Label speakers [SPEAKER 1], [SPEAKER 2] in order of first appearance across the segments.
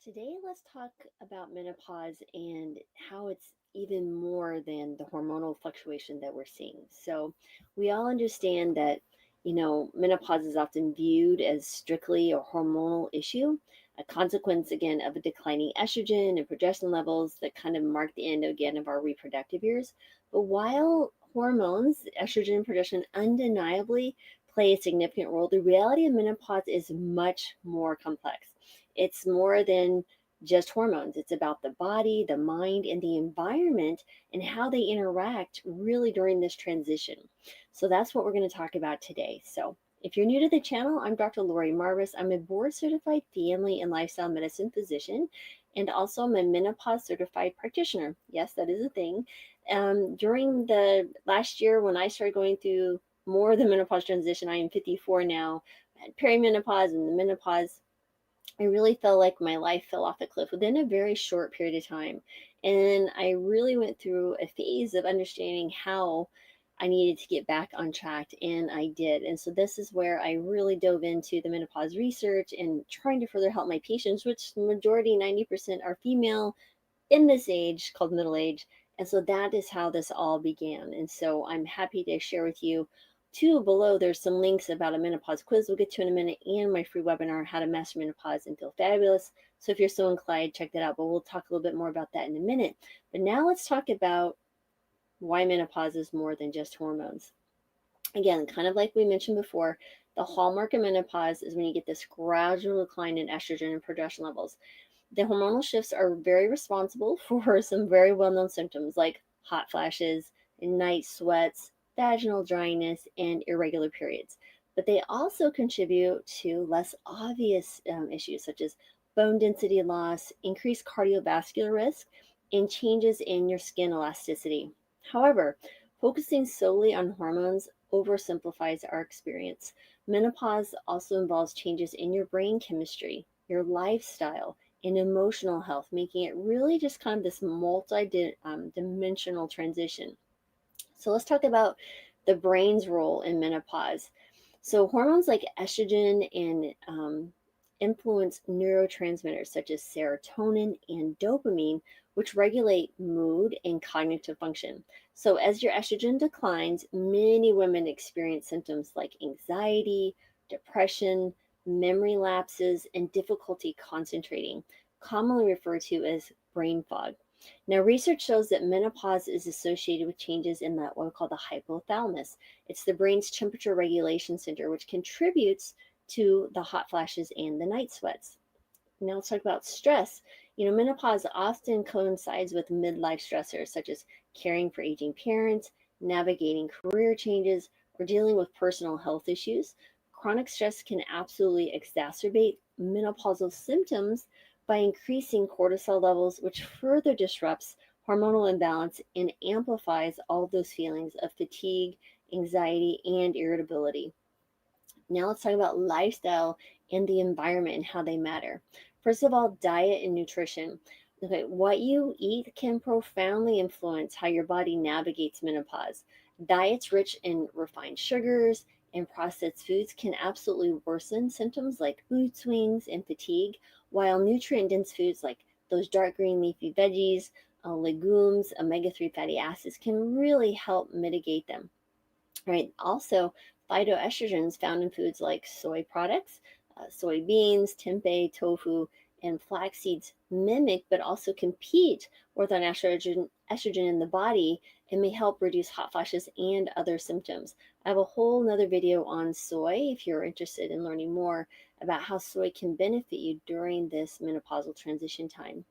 [SPEAKER 1] Today, let's talk about menopause and how it's even more than the hormonal fluctuation that we're seeing. So, we all understand that, menopause is often viewed as strictly a hormonal issue, a consequence, again, of a declining estrogen and progesterone levels that kind of mark the end, again, of our reproductive years. But while hormones, estrogen and progesterone, undeniably play a significant role, the reality of menopause is much more complex. It's more than just hormones. It's about the body, the mind, and the environment and how they interact really during this transition. So that's what we're going to talk about today. So if you're new to the channel, I'm Dr. Lori Marvis. I'm a board certified family and lifestyle medicine physician, and also I'm a menopause certified practitioner. Yes, that is a thing. During the last year when I started going through more of the menopause transition, I am 54 now, I had perimenopause and the menopause. I really felt like my life fell off a cliff within a very short period of time. And I really went through a phase of understanding how I needed to get back on track, and I did. And so this is where I really dove into the menopause research and trying to further help my patients, which the majority, 90%, are female in this age called middle age. And so that is how this all began. And so I'm happy to share with you too. Below, there's some links about a menopause quiz we'll get to in a minute, and my free webinar, How to Master Menopause and Feel Fabulous. So if you're so inclined, check that out. But we'll talk a little bit more about that in a minute. But now let's talk about why menopause is more than just hormones. Again, kind of like we mentioned before, the hallmark of menopause is when you get this gradual decline in estrogen and progesterone levels. The hormonal shifts are very responsible for some very well known symptoms like hot flashes, night sweats, vaginal dryness, and irregular periods. But they also contribute to less obvious issues such as bone density loss, increased cardiovascular risk, and changes in your skin elasticity. However, focusing solely on hormones oversimplifies our experience. Menopause also involves changes in your brain chemistry, your lifestyle, and emotional health, making it really just kind of this multi-dimensional transition. So let's talk about the brain's role in menopause. So hormones like estrogen and influence neurotransmitters such as serotonin and dopamine, which regulate mood and cognitive function. So as your estrogen declines, many women experience symptoms like anxiety, depression, memory lapses, and difficulty concentrating, commonly referred to as brain fog. Now, research shows that menopause is associated with changes in that what we call the hypothalamus. It's the brain's temperature regulation center, which contributes to the hot flashes and the night sweats. Now let's talk about stress. Menopause often coincides with midlife stressors such as caring for aging parents, navigating career changes, or dealing with personal health issues. Chronic stress can absolutely exacerbate menopausal symptoms by increasing cortisol levels, which further disrupts hormonal imbalance and amplifies all those feelings of fatigue, anxiety, and irritability. Now let's talk about lifestyle and the environment and how they matter. First of all, diet and nutrition. Okay, what you eat can profoundly influence how your body navigates menopause. Diets rich in refined sugars and processed foods can absolutely worsen symptoms like mood swings and fatigue, while nutrient dense foods like those dark green leafy veggies, legumes, omega 3 fatty acids can really help mitigate them. Right. Also, phytoestrogens found in foods like soy products, soybeans, tempeh, tofu, and flax seeds mimic but also compete with our natural estrogen in the body and may help reduce hot flashes and other symptoms. I have a whole nother video on soy if you're interested in learning more about how soy can benefit you during this menopausal transition time.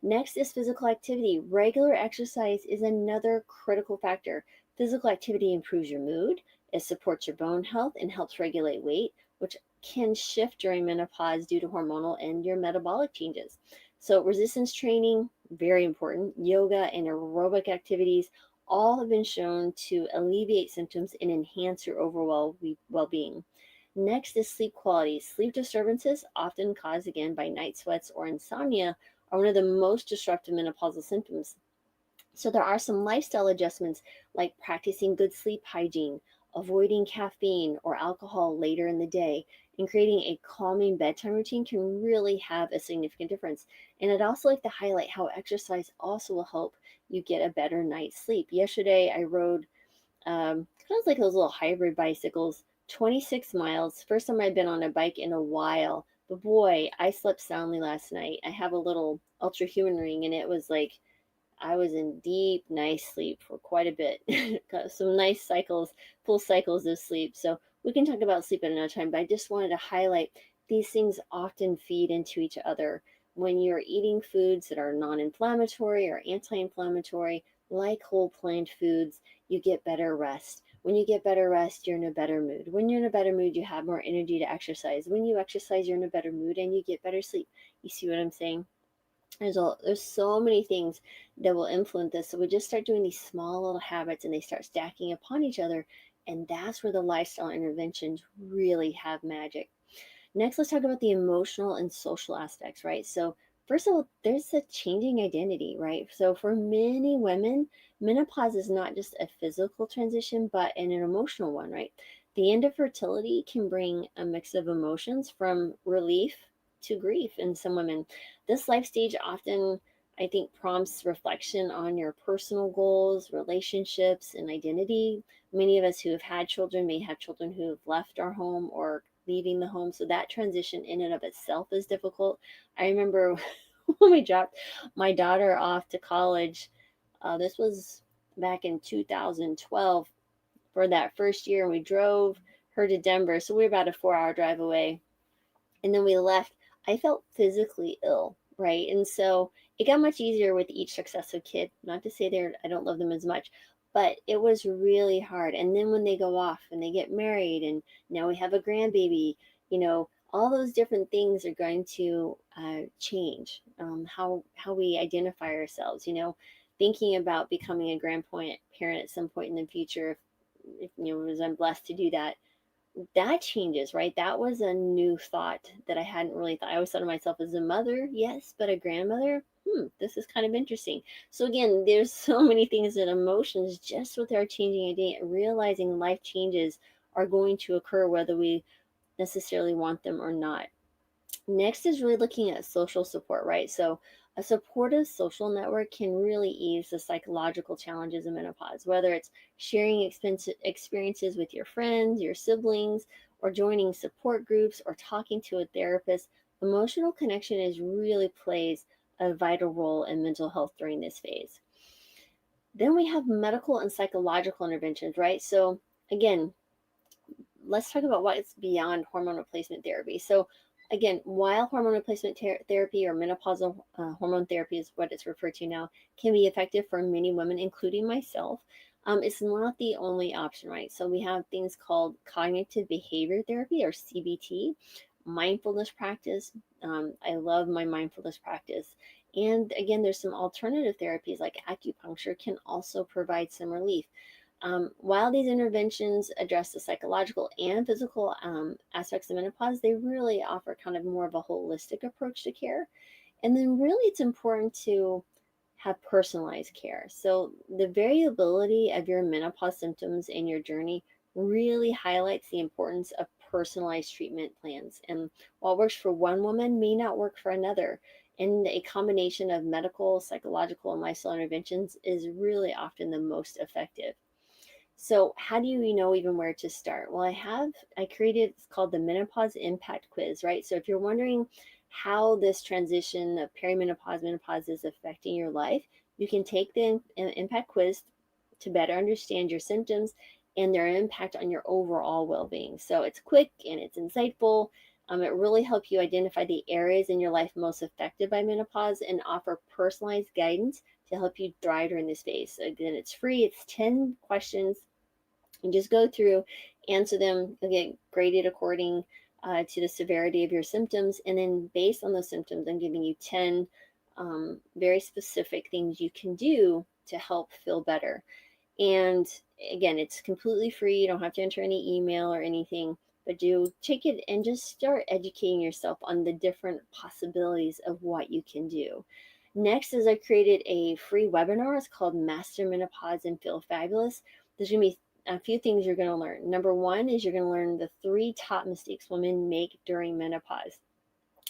[SPEAKER 1] Next is physical activity. Regular exercise is another critical factor. Physical activity improves your mood, it supports your bone health, and helps regulate weight, which can shift during menopause due to hormonal and your metabolic changes. So, resistance training, very important. Yoga and aerobic activities all have been shown to alleviate symptoms and enhance your overall well being. Next is sleep quality. Sleep disturbances, often caused again by night sweats or insomnia, are one of the most disruptive menopausal symptoms. So there are some lifestyle adjustments like practicing good sleep hygiene, avoiding caffeine or alcohol later in the day, and creating a calming bedtime routine can really have a significant difference. And I'd also like to highlight how exercise also will help you get a better night's sleep. Yesterday, I rode kind of like those little hybrid bicycles, 26 miles. First time I've been on a bike in a while. But boy, I slept soundly last night. I have a little ultra human ring, and it was like I was in deep, nice sleep for quite a bit. Got some nice cycles, full cycles of sleep. So we can talk about sleep at another time, but I just wanted to highlight these things often feed into each other. When you're eating foods that are non inflammatory or anti inflammatory, like whole plant foods, you get better rest. When you get better rest, you're in a better mood. When you're in a better mood, you have more energy to exercise. When you exercise, you're in a better mood and you get better sleep. You see what I'm saying? There's so many things that will influence this. So we just start doing these small little habits and they start stacking upon each other. And that's where the lifestyle interventions really have magic. Next, let's talk about the emotional and social aspects, right? So, first of all, there's a changing identity, right? So, for many women, menopause is not just a physical transition, but an emotional one, right? The end of fertility can bring a mix of emotions from relief to grief in some women. This life stage often, I think, prompts reflection on your personal goals, relationships, and identity. Many of us who have had children may have children who have left our home or leaving the home. So that transition in and of itself is difficult. I remember when we dropped my daughter off to college, this was back in 2012 for that first year, and we drove her to Denver. So we were about a 4 hour drive away and then we left. I felt physically ill, right? And so it got much easier with each successive kid. Not to say I don't love them as much, but it was really hard. And then when they go off and they get married, and now we have a grandbaby, all those different things are going to change how we identify ourselves. Thinking about becoming a grandparent parent at some point in the future, if as I'm blessed to do that, that changes, right? That was a new thought that I hadn't really thought. I always thought of myself as a mother, yes, but a grandmother, this is kind of interesting. So again, there's so many things that emotions, just with our changing identity, realizing life changes are going to occur whether we necessarily want them or not. Next is really looking at social support, right? So a supportive social network can really ease the psychological challenges of menopause, whether it's sharing experiences with your friends, your siblings, or joining support groups or talking to a therapist. Emotional connection really plays a vital role in mental health during this phase. Then we have medical and psychological interventions, right? So again, let's talk about what's beyond hormone replacement therapy. So, again, while hormone replacement therapy or menopausal hormone therapy is what it's referred to now, can be effective for many women, including myself, it's not the only option, right? So, we have things called cognitive behavior therapy or CBT, mindfulness practice. I love my mindfulness practice. And again, there's some alternative therapies like acupuncture can also provide some relief. While these interventions address the psychological and physical aspects of menopause, they really offer kind of more of a holistic approach to care. And then, really, it's important to have personalized care. So, the variability of your menopause symptoms and your journey really highlights the importance of personalized treatment plans. And what works for one woman may not work for another. And a combination of medical, psychological, and lifestyle interventions is really often the most effective. So how do you know even where to start? Well, I created, it's called the Menopause Impact Quiz, right? So if you're wondering how this transition of perimenopause, menopause is affecting your life, you can take the impact quiz to better understand your symptoms and their impact on your overall well-being. So it's quick and it's insightful. It really helps you identify the areas in your life most affected by menopause and offer personalized guidance to help you thrive during this phase. So again, it's free. It's 10 questions, and just go through, answer them. You'll get graded according to the severity of your symptoms. And then based on those symptoms, I'm giving you 10 very specific things you can do to help feel better. And again, it's completely free. You don't have to enter any email or anything, but do take it and just start educating yourself on the different possibilities of what you can do. Next is I created a free webinar. It's called Master Menopause and Feel Fabulous. There's going to be a few things you're going to learn. Number one is you're going to learn the 3 top mistakes women make during menopause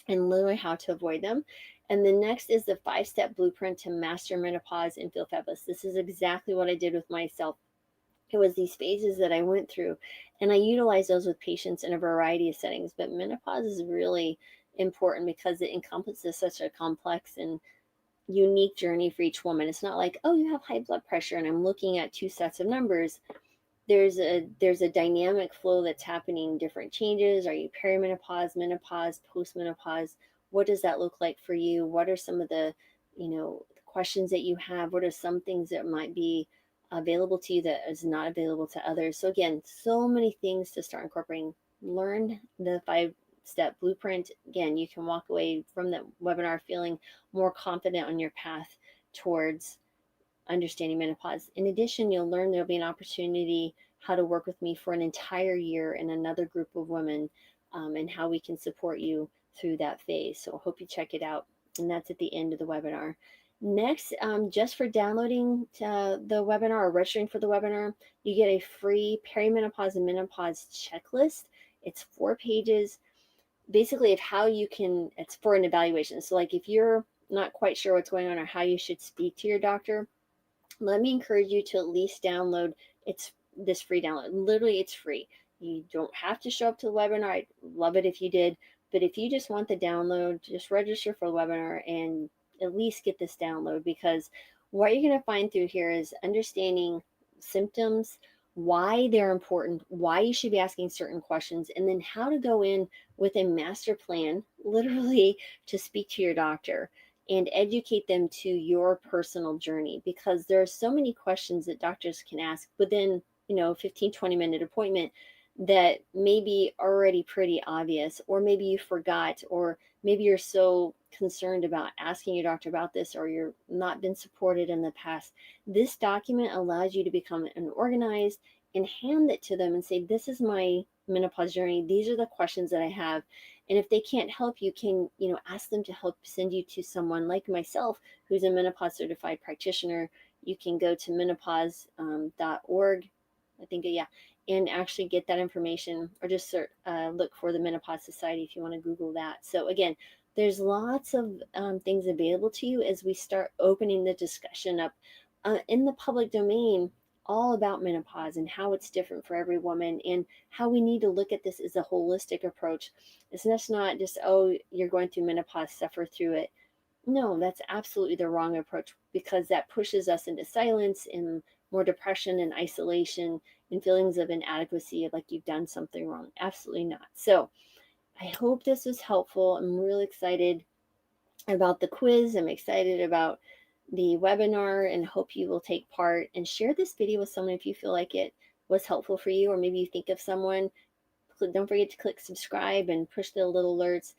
[SPEAKER 1] and literally how to avoid them. And the next is the 5-step blueprint to master menopause and feel fabulous. This is exactly what I did with myself. It was these phases that I went through, and I utilize those with patients in a variety of settings. But menopause is really important because it encompasses such a complex and unique journey for each woman. It's not like, oh, you have high blood pressure and I'm looking at 2 sets of numbers. There's a dynamic flow that's happening, different changes. Are you perimenopause, menopause, postmenopause? What does that look like for you? What are some of the, questions that you have? What are some things that might be available to you that is not available to others? So again, so many things to start incorporating. Learn the 5-step blueprint. Again, you can walk away from that webinar feeling more confident on your path towards understanding menopause. In addition, you'll learn there'll be an opportunity how to work with me for an entire year in another group of women, and how we can support you through that phase. So I hope you check it out. And that's at the end of the webinar. Next, just for downloading the webinar or registering for the webinar, you get a free perimenopause and menopause checklist. It's 4 pages, basically, of how you can, it's for an evaluation. So like if you're not quite sure what's going on or how you should speak to your doctor, let me encourage you to at least download it's this free download. Literally, it's free. You don't have to show up to the webinar. I'd love it if you did. But if you just want the download, just register for the webinar and at least get this download, because what you're going to find through here is understanding symptoms, why they're important, why you should be asking certain questions, and then how to go in with a master plan, literally, to speak to your doctor and educate them to your personal journey, because there are so many questions that doctors can ask within 15-20 minute appointment that may be already pretty obvious, or maybe you forgot, or maybe you're so concerned about asking your doctor about this, or you're not been supported in the past. This document allows you to become an organized and hand it to them and say, this is my menopause journey, these are the questions that I have. And if they can't help, you can, ask them to help send you to someone like myself, who's a menopause certified practitioner. You can go to menopause.org, I think, yeah, and actually get that information, or just look for the Menopause Society if you want to Google that. So again, there's lots of things available to you as we start opening the discussion up in the public domain, all about menopause and how it's different for every woman, and how we need to look at this as a holistic approach. It's not just, oh, you're going through menopause, suffer through it. No, that's absolutely the wrong approach, because that pushes us into silence and more depression and isolation and feelings of inadequacy, like you've done something wrong. Absolutely not. So I hope this was helpful. I'm really excited about the quiz. I'm excited about the webinar, and hope you will take part and share this video with someone if you feel like it was helpful for you, or maybe you think of someone. Don't forget to click subscribe and push the little alerts.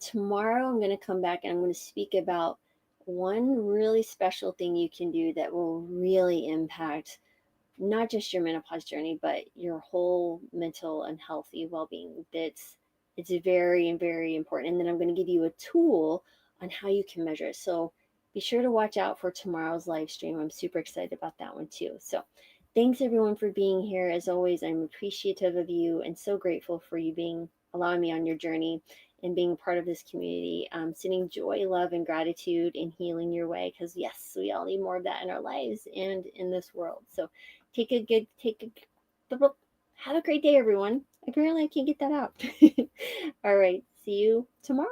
[SPEAKER 1] Tomorrow I'm going to come back and I'm going to speak about one really special thing you can do that will really impact not just your menopause journey, but your whole mental and healthy well-being. It's very, very important. And then I'm going to give you a tool on how you can measure it. So be sure to watch out for tomorrow's live stream. I'm super excited about that one too. So thanks everyone for being here. As always, I'm appreciative of you and so grateful for you allowing me on your journey and being part of this community, sending joy, love, and gratitude and healing your way. Because yes, we all need more of that in our lives and in this world. So have a great day, everyone. Apparently I can't get that out. All right. See you tomorrow.